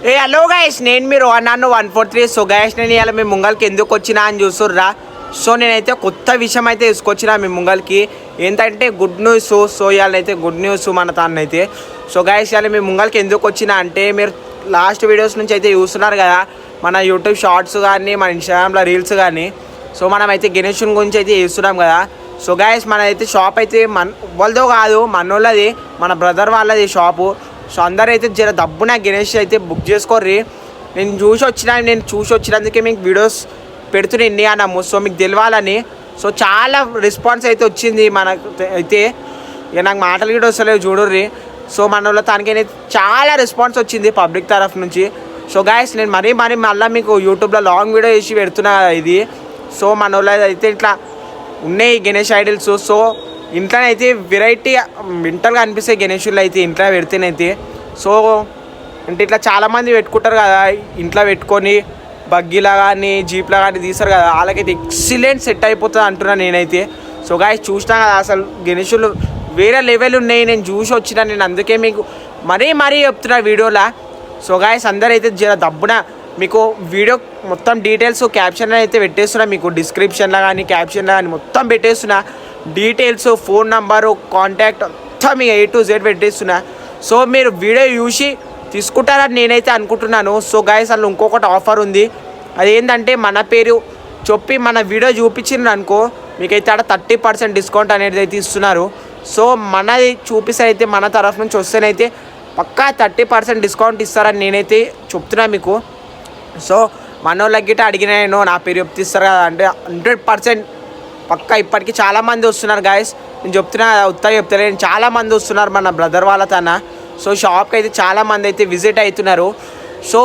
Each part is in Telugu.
ఏ హలో గైస్, నేను మీరు 143. సో గైస్, నేను ఇవాళ మీ ముంగల్కి ఎందుకు వచ్చినా అని చూస్తుర్రా. సో నేనైతే కొత్త విషయం అయితే తీసుకొచ్చినా మీ ముంగల్కి. ఏంటంటే గుడ్ న్యూస్. సో ఇవాళైతే గుడ్ న్యూస్ మన తానైతే. సో గైస్, ఇవాళ మీ ముంగల్కి ఎందుకు వచ్చినా అంటే, మీరు లాస్ట్ వీడియోస్ నుంచి అయితే చూస్తున్నారు కదా మన యూట్యూబ్ షార్ట్స్ కానీ మన ఇన్స్టాగ్రామ్లో రీల్స్ కానీ. సో మనం అయితే గణేషుని గురించి అయితే చేస్తున్నాం కదా. సో గైస్, మనైతే షాప్ అయితే వాళ్ళదో కాదు, మనోళ్ళది, మన బ్రదర్ వాళ్ళది షాపు. సో అందరూ అయితే జర దబ్బున గణేష్ అయితే బుక్ చేసుకోర్రి. నేను చూసి వచ్చినందుకే మీకు వీడియోస్ పెడుతున్నా ఇండియా అన్నాము. సో మీకు తెలియాలని. సో చాలా రెస్పాన్స్ అయితే వచ్చింది మనకు అయితే. ఇక నాకు మాటలు కూడా వస్తలేవు చూడుర్రి. సో మన వాళ్ళ తనకైతే చాలా రెస్పాన్స్ వచ్చింది పబ్లిక్ తరఫు నుంచి. సో గాయస్, నేను మరీ మళ్ళీ మీకు యూట్యూబ్లో లాంగ్ వీడియో వేసి పెడుతున్నా ఇది. సో మన వాళ్ళ అయితే ఇట్లా ఉన్నాయి గణేష్ ఐడల్స్. సో ఇంట్లోనైతే వెరైటీ వింటర్గా అనిపిస్తాయి గణేషులు అయితే ఇంట్లో పెడితేనైతే. సో అంటే ఇట్లా చాలామంది పెట్టుకుంటారు కదా, ఇంట్లో పెట్టుకొని బగ్గీలా కానీ జీప్లా కానీ తీస్తారు కదా, వాళ్ళకైతే ఎక్సలెంట్ సెట్ అయిపోతుంది అంటున్నాను నేనైతే. సో గాయస్, చూసినా కదా అసలు గణేషులు వేరే లెవెల్ ఉన్నాయి. నేను చూసి వచ్చినా, నేను అందుకే మీకు మరీ చెప్తున్నా వీడియోలో. సో గాయస్, అందరైతే జర దబ్బున మీకు వీడియో మొత్తం డీటెయిల్స్ క్యాప్షన్లో అయితే పెట్టేస్తున్నా, మీకు డిస్క్రిప్షన్లో కానీ క్యాప్షన్లో కానీ మొత్తం పెట్టేస్తున్నా. డీటెయిల్స్, ఫోన్ నంబరు, కాంటాక్ట్ మొత్తం మీకు A to Z పెట్టేస్తున్నా. సో మీరు వీడియో చూసి తీసుకుంటారని నేనైతే అనుకుంటున్నాను. సో గాయస్, అందులో ఇంకొకటి ఆఫర్ ఉంది. అదేంటంటే మన పేరు చెప్పి మన వీడియో చూపించిండ్రు అనుకో, మీకైతే అక్కడ 30% డిస్కౌంట్ అనేది అయితే ఇస్తున్నారు. సో మనది చూపిస్తే అయితే మన తరఫు నుంచి వస్తేనైతే పక్కా 30% డిస్కౌంట్ ఇస్తారని నేనైతే చెప్తున్నా మీకు. సో మన వాళ్ళకి గిట్ట అడిగిన నేను నా పేరు చెప్తిస్తారు కదా అంటే 100% పక్కా. ఇప్పటికీ చాలామంది వస్తున్నారు గాయస్, నేను చెప్తున్నా ఉత్తగా చెప్తలేను, చాలామంది వస్తున్నారు మన బ్రదర్ వాళ్ళ తన. సో షాప్కి అయితే చాలామంది అయితే విజిట్ అవుతున్నారు. సో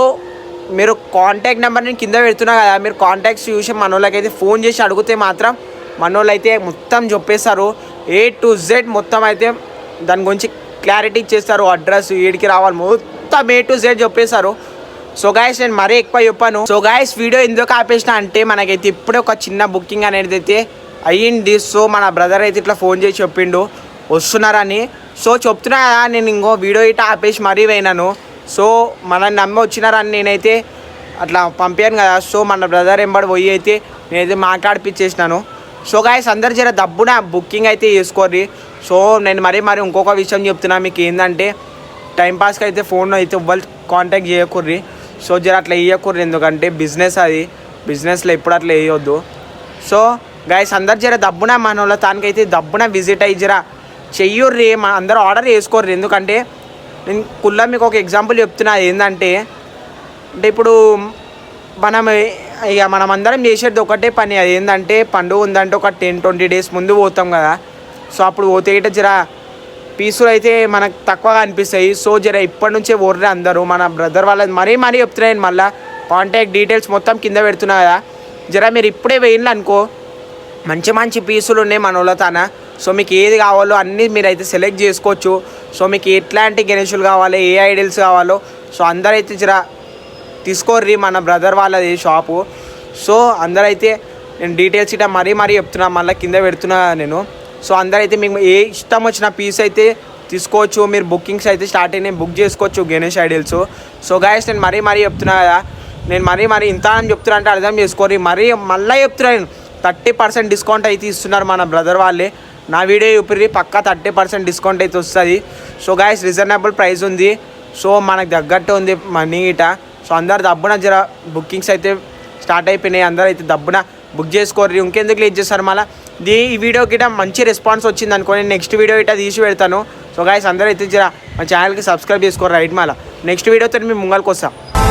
మీరు కాంటాక్ట్ నెంబర్ నేను కింద పెడుతున్నా కదా, మీరు కాంటాక్ట్స్ చూసి మన వాళ్ళకి అయితే ఫోన్ చేసి అడిగితే మాత్రం మన వాళ్ళు అయితే మొత్తం చెప్పేస్తారు. A to Z మొత్తం అయితే దాని గురించి క్లారిటీ ఇచ్చేస్తారు. అడ్రస్ ఏడికి రావాలి మొత్తం A to Z చెప్పేస్తారు. సో గాయస్, నేను మరీ ఎక్కువ చెప్పాను. సో గాయస్, వీడియో ఎందుకు ఆపేసిన అంటే మనకైతే ఇప్పుడే ఒక చిన్న బుకింగ్ అనేది అయితే అయ్యింది. సో మన బ్రదర్ అయితే ఇట్లా ఫోన్ చేసి చెప్పిండు వస్తున్నారని. సో చెప్తున్నా కదా, నేను ఇంకో వీడియో ఇట్లా ఆపేసి మరీ పోయినాను. సో మనల్ని నమ్మి వచ్చినారని నేనైతే అట్లా పంపాను కదా. సో మన బ్రదర్ ఎంబడి పోయి అయితే నేనైతే మాట్లాడిపించేసినాను. సో గాయస్, అందరు జర దబ్బున బుకింగ్ అయితే చేసుకోర్రి. సో నేను మరీ ఇంకొక విషయం చెప్తున్నా మీకు, ఏంటంటే టైంపాస్కి అయితే ఫోన్ అయితే ఇవ్వాలి, కాంటాక్ట్ చేయకుర్రి. సో జర అట్లా వేయకుర్రి, ఎందుకంటే బిజినెస్ అది, బిజినెస్లో ఎప్పుడు అట్లా వేయొద్దు. సో గాయస్, అందరు జర దబ్బున మన వాళ్ళ దానికైతే దబ్బున విజిట్ అయ్యి జర చెయ్యుర్రి, అందరూ ఆర్డర్ చేసుకోర్రి. ఎందుకంటే నేను కుల్లా మీకు ఒక ఎగ్జాంపుల్ చెప్తున్నా. ఏంటంటే ఇప్పుడు మనం అందరం చేసేది ఒకటే పని. అది ఏంటంటే పండుగ ఉందంటే ఒక 10-20 days ముందు పోతాం కదా. సో అప్పుడు పోతే గిట్ట జర పీసులు అయితే మనకు తక్కువగా అనిపిస్తాయి. సో జర ఇప్పటి నుంచే ఓర్రే అందరూ. మన బ్రదర్ వాళ్ళది మరీ చెప్తున్నాను. మళ్ళీ కాంటాక్ట్ డీటెయిల్స్ మొత్తం కింద పెడుతున్నా కదా, జర మీరు ఇప్పుడే వేయండి అనుకో, మంచి పీసులు ఉన్నాయి మన వాళ్ళ తన. సో మీకు ఏది కావాలో అన్నీ మీరైతే సెలెక్ట్ చేసుకోవచ్చు. సో మీకు ఎట్లాంటి గణేషులు కావాలి, ఏ ఐడల్స్ కావాలో, సో అందరైతే జర తీసుకోర్రి మన బ్రదర్ వాళ్ళది షాపు. సో అందరైతే నేను డీటెయిల్స్ ఇట్లా మరీ చెప్తున్నా, మళ్ళీ కింద పెడుతున్నా నేను. సో అందరైతే మీకు ఏ ఇష్టం వచ్చిన పీస్ అయితే తీసుకోవచ్చు. మీరు బుకింగ్స్ అయితే స్టార్ట్ అయినాయి, బుక్ చేసుకోవచ్చు గణేష్ ఐడల్స్. సో గాయస్, నేను మరీ చెప్తున్నా కదా, నేను మరీ ఇంత అని చెప్తున్నా అంటే అర్థం చేసుకోరి. మళ్ళీ చెప్తున్నాను, 30% డిస్కౌంట్ అయితే ఇస్తున్నారు మన బ్రదర్ వాళ్ళే. నా వీడియో చూపిర్రి, పక్కా 30% డిస్కౌంట్ అయితే వస్తుంది. సో గాయస్, రీజనబుల్ ప్రైస్ ఉంది. సో మనకు తగ్గట్టు ఉంది మనీ గిట. సో అందరు దబ్బున జర బుకింగ్స్ అయితే స్టార్ట్ అయిపోయినాయి. అందరూ అయితే దబ్బున బుక్ చేసుకోర్రి. ఇంకెందుకు లేట్ చేస్తారు మళ్ళీ. ఈ వీడియో గిట మంచి రెస్పాన్స్ వచ్చింది అనుకోని నెక్స్ట్ వీడియో ఇట్లా తీసి పెడతాను. సో గాయస్, అందరూ అయితే జర మా ఛానల్కి సబ్స్క్రైబ్ చేసుకోరు రైట్. మళ్ళీ నెక్స్ట్ వీడియోతో మీ ముంగల్కి వస్తాను.